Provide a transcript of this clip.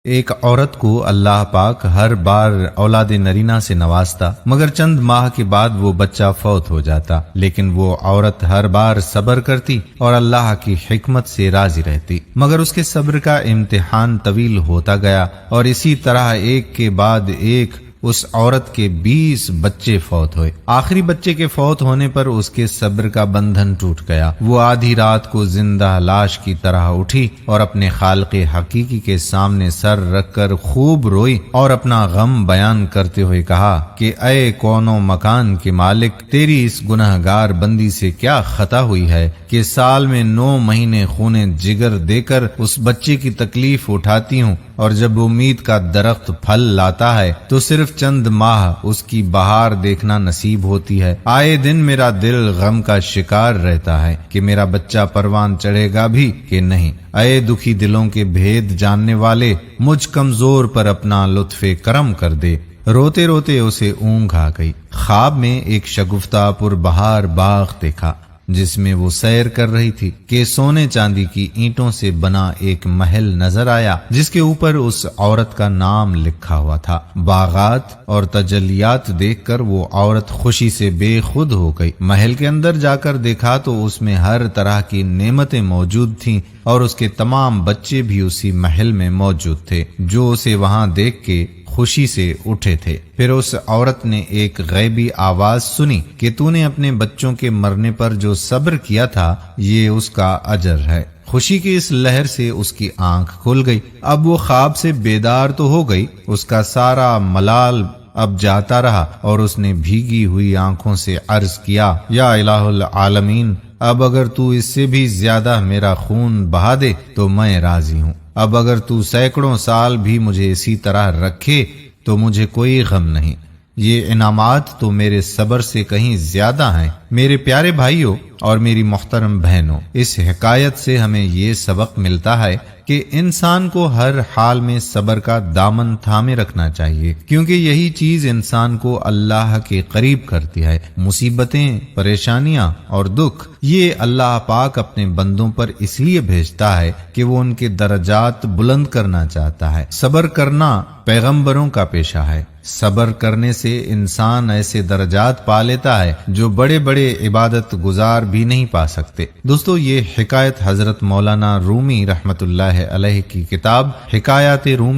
ایک عورت کو اللہ پاک ہر بار اولاد نرینہ سے نوازتا، مگر چند ماہ کے بعد وہ بچہ فوت ہو جاتا، لیکن وہ عورت ہر بار صبر کرتی اور اللہ کی حکمت سے راضی رہتی، مگر اس کے صبر کا امتحان طویل ہوتا گیا اور اسی طرح ایک کے بعد ایک اس عورت کے 20 بچے فوت ہوئے۔ آخری بچے کے فوت ہونے پر اس کے صبر کا بندھن ٹوٹ گیا۔ وہ آدھی رات کو زندہ لاش کی طرح اٹھی اور اپنے خالق حقیقی کے سامنے سر رکھ کر خوب روئی اور اپنا غم بیان کرتے ہوئے کہا کہ اے کون و مکان کے مالک، تیری اس گنہگار بندی سے کیا خطا ہوئی ہے کہ سال میں 9 مہینے خون جگر دے کر اس بچے کی تکلیف اٹھاتی ہوں، اور جب امید کا درخت پھل لاتا ہے تو صرف چند ماہ اس کی بہار دیکھنا نصیب ہوتی ہے۔ آئے دن میرا دل غم کا شکار رہتا ہے کہ میرا بچہ پروان چڑھے گا بھی کہ نہیں۔ اے دکھی دلوں کے بھید جاننے والے، مجھ کمزور پر اپنا لطف کرم کر دے۔ روتے روتے اسے اونگ آ گئی۔ خواب میں ایک شگفتہ پر بہار باغ دیکھا جس میں وہ سیر کر رہی تھی کہ سونے چاندی کی اینٹوں سے بنا ایک محل نظر آیا جس کے اوپر اس عورت کا نام لکھا ہوا تھا۔ باغات اور تجلیات دیکھ کر وہ عورت خوشی سے بے خود ہو گئی۔ محل کے اندر جا کر دیکھا تو اس میں ہر طرح کی نعمتیں موجود تھیں اور اس کے تمام بچے بھی اسی محل میں موجود تھے جو اسے وہاں دیکھ کے خوشی سے اٹھے تھے۔ پھر اس عورت نے ایک غیبی آواز سنی کہ تو نے اپنے بچوں کے مرنے پر جو صبر کیا تھا یہ اس کا اجر ہے۔ خوشی کی اس لہر سے اس کی آنکھ کھل گئی۔ اب وہ خواب سے بیدار تو ہو گئی، اس کا سارا ملال اب جاتا رہا اور اس نے بھیگی ہوئی آنکھوں سے عرض کیا، یا الہ العالمین، اب اگر تو اس سے بھی زیادہ میرا خون بہا دے تو میں راضی ہوں۔ اب اگر تو سینکڑوں سال بھی مجھے اسی طرح رکھے تو مجھے کوئی غم نہیں۔ یہ انعامات تو میرے صبر سے کہیں زیادہ ہیں۔ میرے پیارے بھائیوں اور میری محترم بہنوں، اس حکایت سے ہمیں یہ سبق ملتا ہے کہ انسان کو ہر حال میں صبر کا دامن تھامے رکھنا چاہیے، کیونکہ یہی چیز انسان کو اللہ کے قریب کرتی ہے۔ مصیبتیں، پریشانیاں اور دکھ یہ اللہ پاک اپنے بندوں پر اس لیے بھیجتا ہے کہ وہ ان کے درجات بلند کرنا چاہتا ہے۔ صبر کرنا پیغمبروں کا پیشہ ہے۔ صبر کرنے سے انسان ایسے درجات پا لیتا ہے جو بڑے بڑے عبادت گزار بھی نہیں پا سکتے۔ دوستو، یہ حکایت حضرت مولانا رومی رحمت اللہ علیہ کی کتاب حکایات رومی